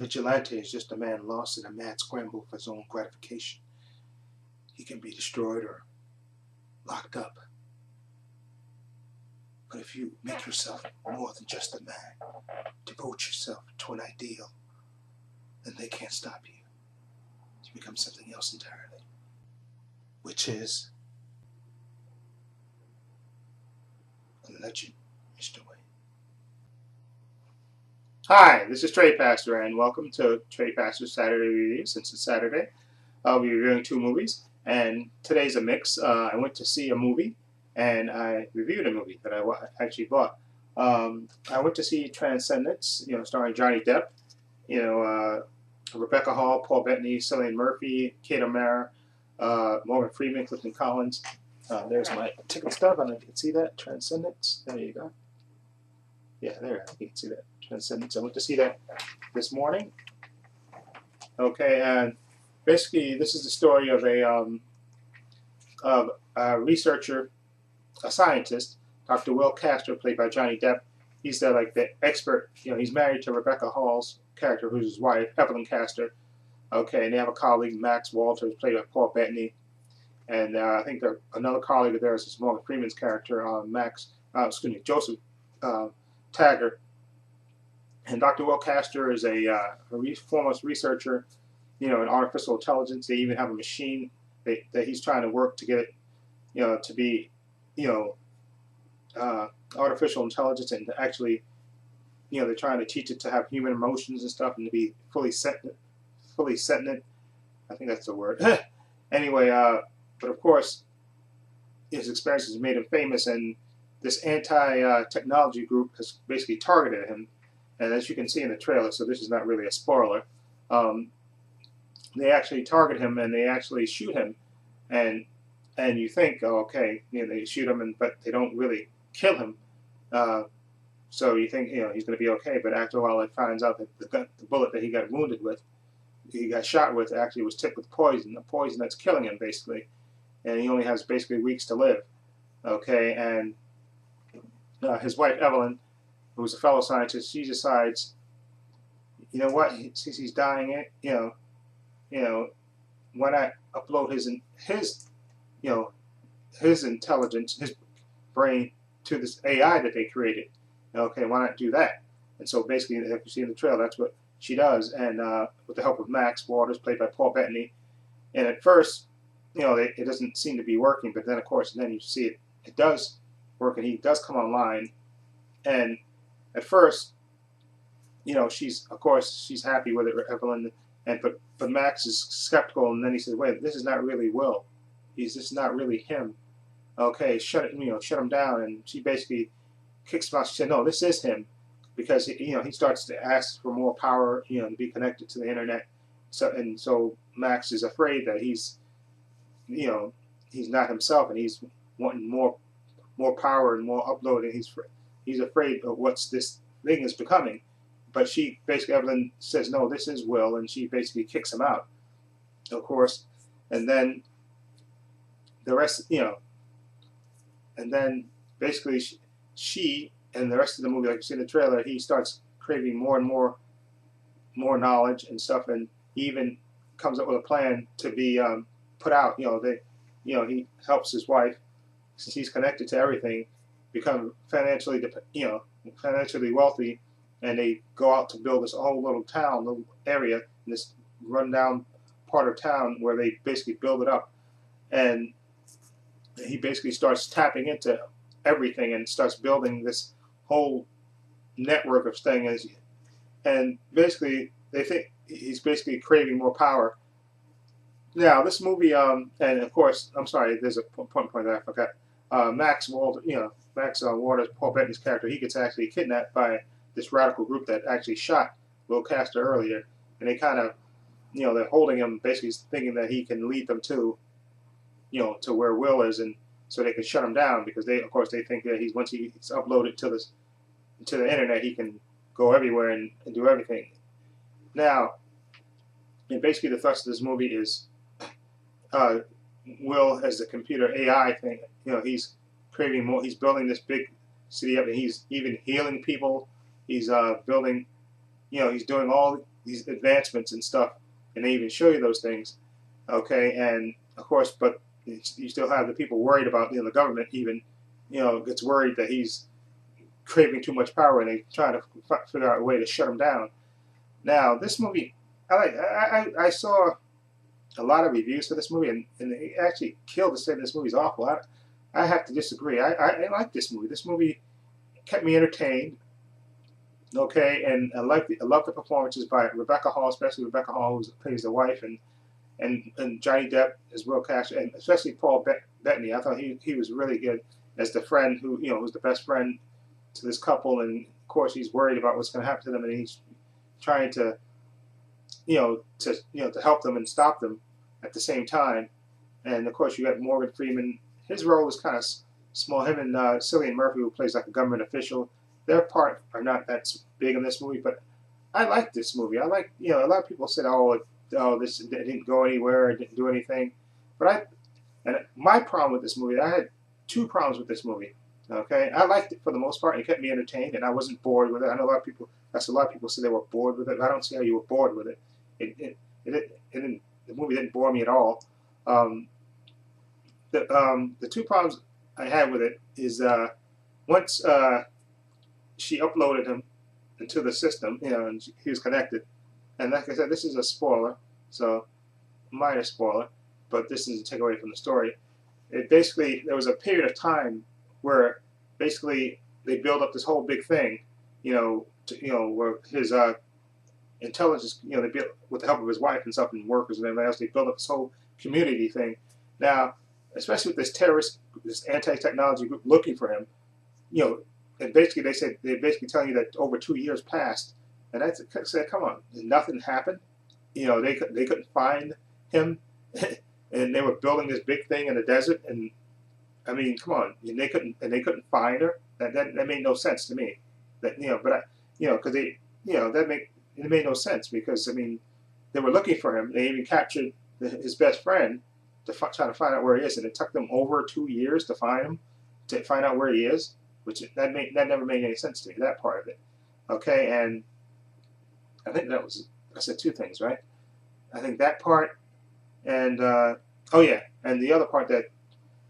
vigilante is just a man lost in a mad scramble for his own gratification. He can be destroyed or locked up. But if you make yourself more than just a man, devote yourself to an ideal, then they can't stop you. You become something else entirely. Which is a legend, Mr. Wayne. Hi, this is Trepacer, and welcome to Trepacer's Saturday Review. Since it's Saturday, I'll be reviewing two movies, and today's a mix. I went to see a movie, and I reviewed a movie that I actually bought. I went to see Transcendence, starring Johnny Depp, Rebecca Hall, Paul Bettany, Cillian Murphy, Kate O'Mara, Morgan Freeman, Clifton Collins. There's my ticket stub. I don't know if you can see that. Transcendence. There you go. Yeah, there. I think you can see that. Transcendence. I went to see that this morning. Okay, and basically, this is the story of a researcher, a scientist, Dr. Will Castor, played by Johnny Depp. He's the expert. He's married to Rebecca Hall's character, who's his wife, Evelyn Castor. Okay, and they have a colleague, Max Walters, played by Paul Bettany. And I think another colleague of theirs is Morgan Freeman's character, Joseph Taggart. And Dr. Will Castor is a foremost researcher, in artificial intelligence. They even have a machine that he's trying to work to get it, to be, artificial intelligence, and to actually, they're trying to teach it to have human emotions and stuff, and to be fully sentient. I think that's the word. Anyway, but of course, his experiences made him famous, and this anti-technology group has basically targeted him. And as you can see in the trailer, so this is not really a spoiler, they actually target him and they actually shoot him. And you think, oh, okay, they shoot him, but they don't really kill him. So you think, he's going to be okay. But after a while, it finds out that the bullet that he got wounded with, he got shot with, actually was tipped with poison, a poison that's killing him, basically. And he only has basically weeks to live. Okay, and his wife, Evelyn, who's a fellow scientist, she decides, you know what, since he's dying, why not upload his intelligence, his brain, to this AI that they created. Okay, why not do that? And so basically, like you see in the trailer, that's what she does, and with the help of Max Walters, played by Paul Bettany. And at first, it doesn't seem to be working, but then of course, then you see it does work, and he does come online. And at first, she's happy with it, Evelyn, but Max is skeptical, and then he says, "Wait, this is not really Will. This is not really him. Okay, shut him down." And she basically kicks him out. She said, "No, this is him," because he starts to ask for more power, to be connected to the internet. So Max is afraid that he's not himself, and he's wanting more power and more uploading. He's afraid of what this thing is becoming. But Evelyn says, no, this is Will, and she basically kicks him out, of course. And then the rest, and then basically she and the rest of the movie, like you see in the trailer, he starts craving more and more knowledge and stuff, and he even comes up with a plan to be put out. He helps his wife, since he's connected to everything, become financially wealthy, and they go out to build this whole little area, in this rundown part of town where they basically build it up. And he basically starts tapping into everything and starts building this whole network of things. And basically, they think he's basically craving more power. Now, this movie, and of course, I'm sorry, there's a point that I forgot. Max Walters, Paul Bettany's character, he gets actually kidnapped by this radical group that actually shot Will Castor earlier, and they kind of, they're holding him, basically thinking that he can lead them to where Will is, and so they can shut him down, because they think that once he's uploaded to the internet, he can go everywhere and do everything. Now, and basically the thrust of this movie is Will as the computer AI thing. He's creating more. He's building this big city up, and he's even healing people. He's building. He's doing all these advancements and stuff, and they even show you those things. Okay, and of course, but you still have the people worried about, the government even, gets worried that he's craving too much power, and they try to figure out a way to shut him down. Now, this movie, I saw a lot of reviews for this movie, and they actually killed to say this movie's awful. I have to disagree. I like this movie. This movie kept me entertained. Okay, and I love the performances by Rebecca Hall, especially Rebecca Hall, who plays the wife, and Johnny Depp as well cast, and especially Paul Bettany. I thought he was really good as the friend who was the best friend to this couple, and of course he's worried about what's going to happen to them, and he's trying to to help them and stop them at the same time. And of course you got Morgan Freeman. His role is kind of small. Him and Cillian Murphy, who plays like a government official, their part are not that big in this movie, but I like this movie. I like, a lot of people said, oh, this didn't go anywhere, it didn't do anything. But my problem with this movie, I had two problems with this movie. Okay, I liked it for the most part. It kept me entertained, and I wasn't bored with it. I know a lot of people said they were bored with it. I don't see how you were bored with it. The movie didn't bore me at all. The two problems I had with it is once she uploaded him into the system, and he was connected. And like I said, this is a spoiler, so minor spoiler, but this doesn't take away from the story. There was a period of time where basically they build up this whole big thing, where his intelligence, they built with the help of his wife and stuff and workers and everybody else, they build up this whole community thing. Now, especially with this terrorist, this anti-technology group looking for him, and basically they're basically telling you that over 2 years passed, and I said, come on, nothing happened. They couldn't find him, and they were building this big thing in the desert, and I mean, come on, and they couldn't find her. That made no sense to me. That but because it made no sense, because I mean, they were looking for him. They even captured his best friend to try to find out where he is, and it took them over 2 years to find him, to find out where he is, which that never made any sense to me, that part of it. Okay, and I think I said two things, right? I think that part, and oh yeah, and the other part that,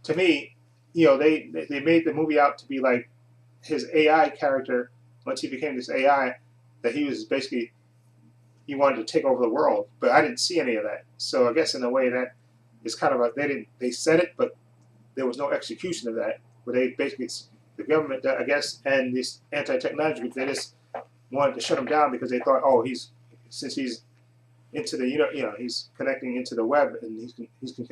to me, they made the movie out to be like his AI character, once he became this AI, that he was basically, he wanted to take over the world, but I didn't see any of that. So I guess in a way that is kind of they said it, but there was no execution of that. But they basically, the government, I guess, and this anti-technology group, they just wanted to shut him down because they thought, oh, since he's into the he's connecting into the web and he can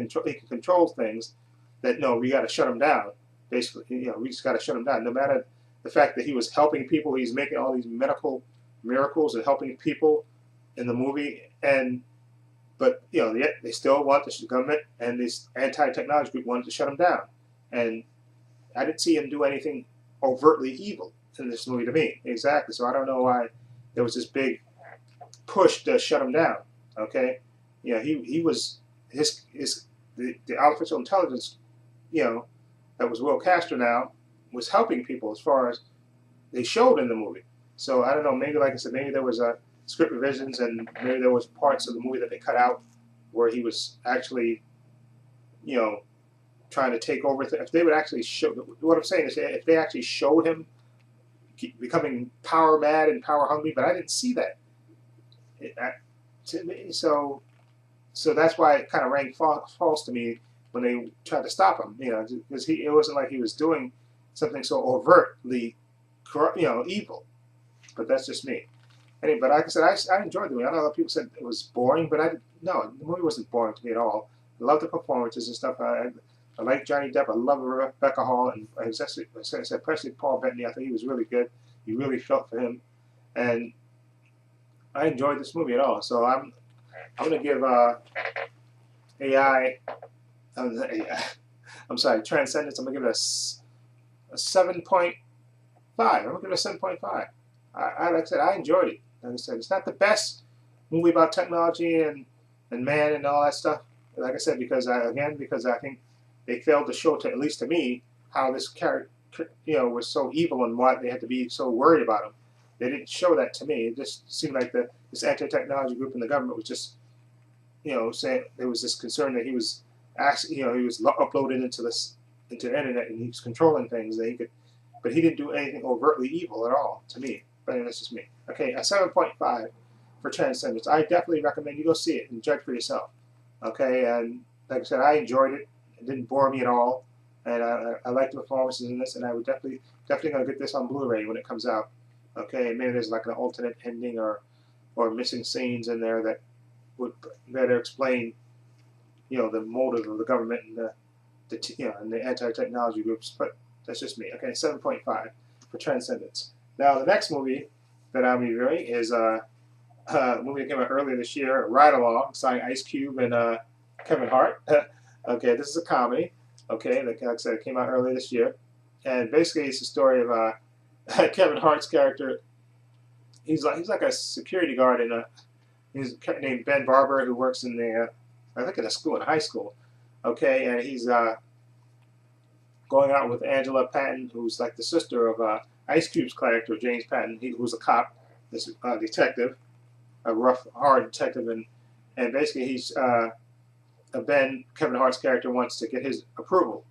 control things, that no, we got to shut him down. Basically, we just got to shut him down. No matter the fact that he was helping people, he's making all these medical miracles and helping people in the movie, but they still want the government and this anti-technology group wanted to shut him down, and I didn't see him do anything overtly evil in this movie to me. Exactly. So I don't know why there was this big push to shut him down. Okay, he was the artificial intelligence, that was Will Castro now, was helping people as far as they showed in the movie. So I don't know, maybe like I said, maybe there was script revisions, and maybe there was parts of the movie that they cut out where he was actually, trying to take over. If they would actually show, what I'm saying is, if they actually showed him becoming power mad and power hungry, but I didn't see that. To me, so that's why it kind of rang false to me when they tried to stop him. Because it wasn't like he was doing something so overtly, evil. But that's just me. Anyway, but like I said, I enjoyed the movie. I know a lot of people said it was boring, but no, the movie wasn't boring to me at all. I love the performances and stuff. I like Johnny Depp. I love Rebecca Hall, and especially Paul Bettany. I think he was really good. You really felt for him, and I enjoyed this movie at all. So I'm going to give Transcendence. I'm going to give it a 7.5. I'm going to give it a 7.5. Like I said, I enjoyed it. Like I said, it's not the best movie about technology and man and all that stuff. Like I said, because I think they failed to show, at least to me, how this character, was so evil and why they had to be so worried about him. They didn't show that to me. It just seemed like this anti-technology group in the government was just, saying there was this concern that he was actually, he was uploaded into the internet and he was controlling things that he could, but he didn't do anything overtly evil at all to me. But anyway, that's just me. Okay, a 7.5 for Transcendence. I definitely recommend you go see it and judge for yourself. Okay, and like I said, I enjoyed it. It didn't bore me at all, and I liked the performances in this, and I would definitely gonna get this on Blu-ray when it comes out. Okay, and maybe there's like an alternate ending or missing scenes in there that would better explain, the motive of the government and and the anti-technology groups. But that's just me. Okay, 7.5 for Transcendence. Now the next movie that I'm reviewing is a movie that came out earlier this year, Ride Along, starring Ice Cube and Kevin Hart. Okay, this is a comedy. Okay, like I said, it came out earlier this year, and basically it's the story of Kevin Hart's character. He's like a security guard in he's named Ben Barber, who works in I think in a high school. Okay, and he's going out with Angela Patton, who's like the sister of Ice Cube's character, James Patton, who's a cop, this detective, a rough, hard detective, and basically he's Kevin Hart's character wants to get his approval,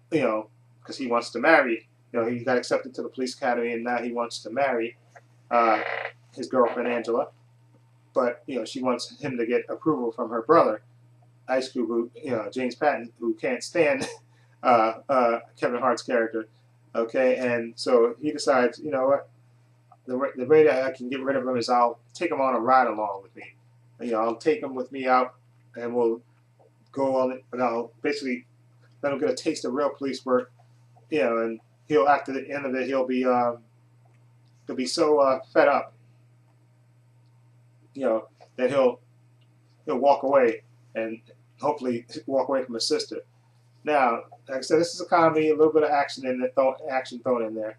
because he wants to marry. He got accepted to the police academy, and now he wants to marry his girlfriend Angela, but she wants him to get approval from her brother, Ice Cube, who, James Patton, who can't stand Kevin Hart's character. Okay, and so he decides, what, the way that I can get rid of him is I'll take him on a ride along with me. I'll take him with me out, and we'll go on it, and I'll basically let him get a taste of real police work, and he'll, after the end of it, he'll be so fed up, that he'll walk away and hopefully walk away from his sister. Now, like I said, this is a comedy, a little bit of action action thrown in there.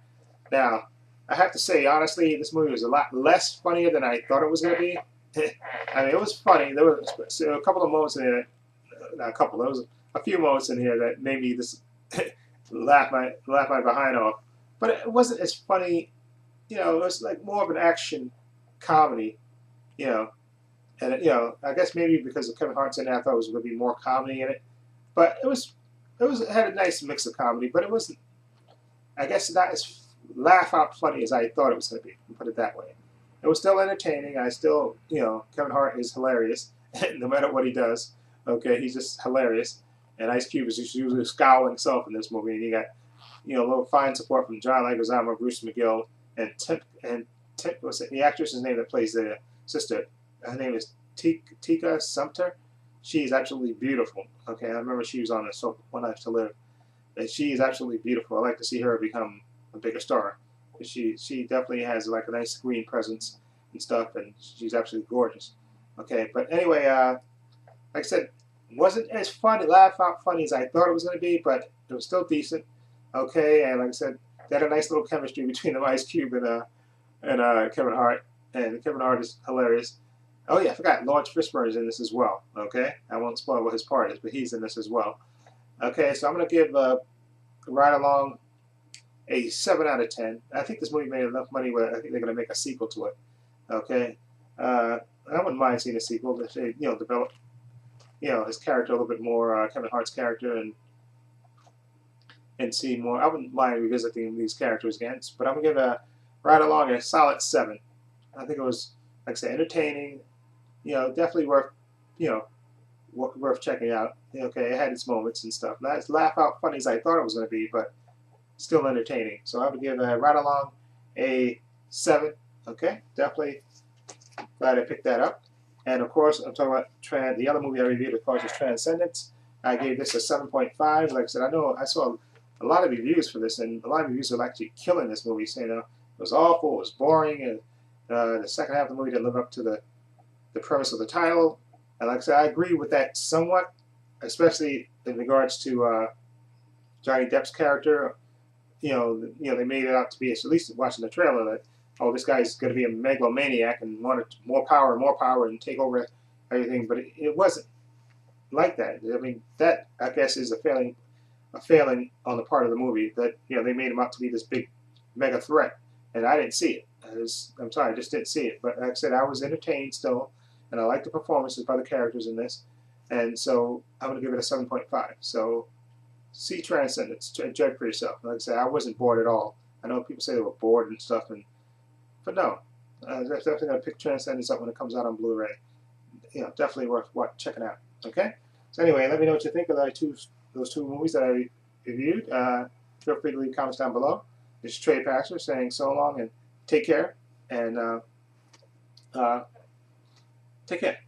Now, I have to say, honestly, this movie was a lot less funnier than I thought it was going to be. I mean, it was funny. There were a couple of moments in it, not a couple, there was a few moments in here that made me just laugh my behind off. But it wasn't as funny, it was like more of an action comedy, and I guess maybe because of Kevin Hart's in it, I thought it was going to be more comedy in it. But it had a nice mix of comedy, but it wasn't, I guess, not as laugh out funny as I thought it was going to be, put it that way. It was still entertaining. I still, Kevin Hart is hilarious, no matter what he does. Okay, he's just hilarious. And Ice Cube is just usually scowling himself in this movie. And you got, a little fine support from John Leguizamo, Bruce McGill, and what's the actress's name that plays the sister? Her name is Tika Sumpter. She's absolutely beautiful. Okay, I remember she was on the soap One Life to Live. And she is absolutely beautiful. I like to see her become a bigger star. She definitely has like a nice screen presence and stuff, and she's absolutely gorgeous. Okay, but anyway, like I said, wasn't as funny, laugh out funny as I thought it was going to be, but it was still decent. Okay, and like I said, they had a nice little chemistry between them, Ice Cube and Kevin Hart, and Kevin Hart is hilarious. Oh yeah, I forgot, Lawrence Fishburne is in this as well. Okay, I won't spoil what his part is, but he's in this as well. Okay, so I'm going to give Ride Along a 7 out of 10. I think this movie made enough money where I think they're going to make a sequel to it. Okay, I wouldn't mind seeing a sequel if they, develop, his character a little bit more, Kevin Hart's character, and see more. I wouldn't mind revisiting these characters again, but I'm going to give Ride Along a solid 7. I think it was, like I said, entertaining. Definitely worth, worth checking out. Okay, it had its moments and stuff. Not as laugh out funny as I thought it was going to be, but still entertaining. So I would give Ride Along a 7. Okay, definitely glad I picked that up. And of course, I'm talking about the other movie I reviewed, of course, is Transcendence. I gave this a 7.5. Like I said, I saw a lot of reviews for this, and a lot of reviews are actually killing this movie, saying it was awful, it was boring, and the second half of the movie didn't live up to the premise of the title. And like I said, I agree with that somewhat, especially in regards to Johnny Depp's character. They made it out to be, at least watching the trailer, that, oh, this guy's going to be a megalomaniac and wanted more power and take over everything. But it wasn't like that. I mean, that, I guess, is a failing on the part of the movie, that they made him out to be this big mega threat, and I didn't see it. I'm sorry, I just didn't see it. But like I said, I was entertained still, and I like the performances by the characters in this, and so I'm going to give it a 7.5. So see Transcendence, judge for yourself. Like I said, I wasn't bored at all. I know people say they were bored and stuff, but no, I'm definitely going to pick Transcendence up when it comes out on Blu-ray. Definitely worth checking out. Okay. So anyway, let me know what you think of those two movies that I reviewed. Feel free to leave comments down below. This is Trepacer saying so long and take care, and take care.